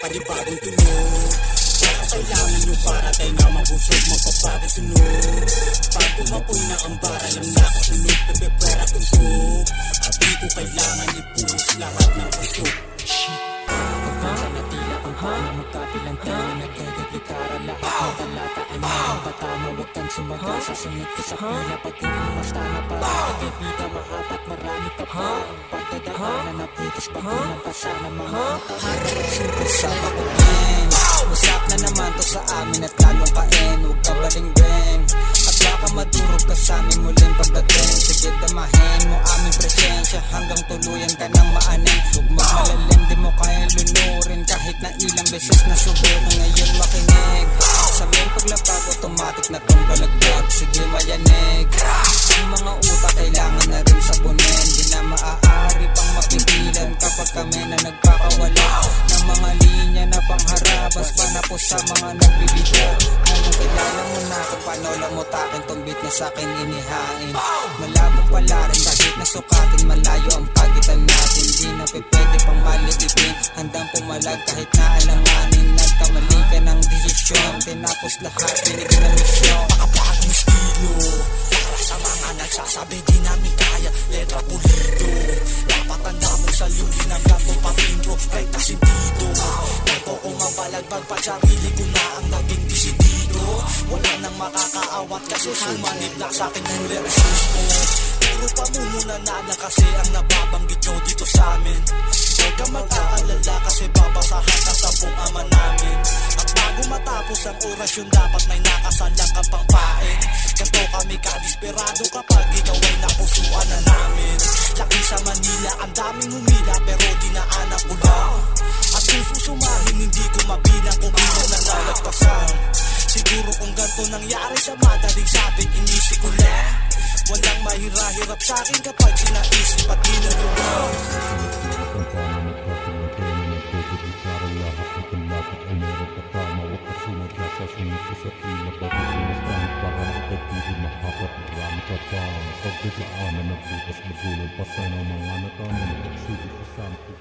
panibagong tunog. Kaya kailangan nyo para tayo na mabusog, magpapagasunod. Pag umapoy na ang bara lang nakasunod, pepepera tusok. At di ko kailangan ipuhos lahat ng usok. Pagkasa na tila ang pala, magkapilang tayo, nagkagaglikara lahat ng talata ay mayroong patama. Huwag kang sumaga, sasunod ka sa pila. Pag umimasta na para kaibigan, mahapat marami ka pa. Pagdadaanan na putos, pagkulang pa sana mga harap. Simple sa pagkain, usap na naman to sa amin at lalong kain. Huwag ka baling-beng at baka madurog ka sa amin muling pagdating. Sige damahin mo aming presensya hanggang tuluyan ka ng maaning. Huwag magmalalim, di mo kaya lunurin kahit na ilang beses na subukan ngayon makinig. Sabihin paglapag, automatic na tong balagdag. Sige mayanig, ang mga utak kailangan na rin sabunin. Di na maaari pang mapigilan kapag kami na nagpakawala ng mga linya na pangharabas pa na po sa mga nagbibigat. Ngayon kilala mo na kung paano lamutakin tong beat na sa'kin inihain. Malabong pala rin kahit nasukatin, malayo ang pagitan natin. Di na pwede pang maliipin, handang pumalag kahit na alanganin. Nagkamali ka ng desisyon, tinapos lahat, binigyan ng misyon. Makabagong estilo, para sa mga nagsasabi di namin kaya. Letra pulido, dapat tanda mo sa liulin ng gantong papindro. Right na sintido, ito ko mabalagbag pa sarili ko na ang naging disidido. Wala nang makakaawat kasi sumanib na sa'kin ng lyricismo. Puro pamumuna na kasi ang nababanggit nyo dito sa'min. Huwag ka mag-aalala kasi babasahan ka sa buong ama namin. At bago matapos ang orasyon dapat may nakasalang kang pangpain. Ganto kami kadesperado kapag ikaw ay napusuan na namin. Laki sa Manila, ang daming humila pero dinaanan ko lang. At kung susumahin hindi ko mabilang kung ilan na nalagpasan. Siguro kung ganto nangyari sa madaling sabing inisip ko lang. Walang mahirahirap sa'kin kapag sinaisip at ginagawa. Pagdadaanan ng bukas magulong pa sana mga natama na pagsubok sa sampo.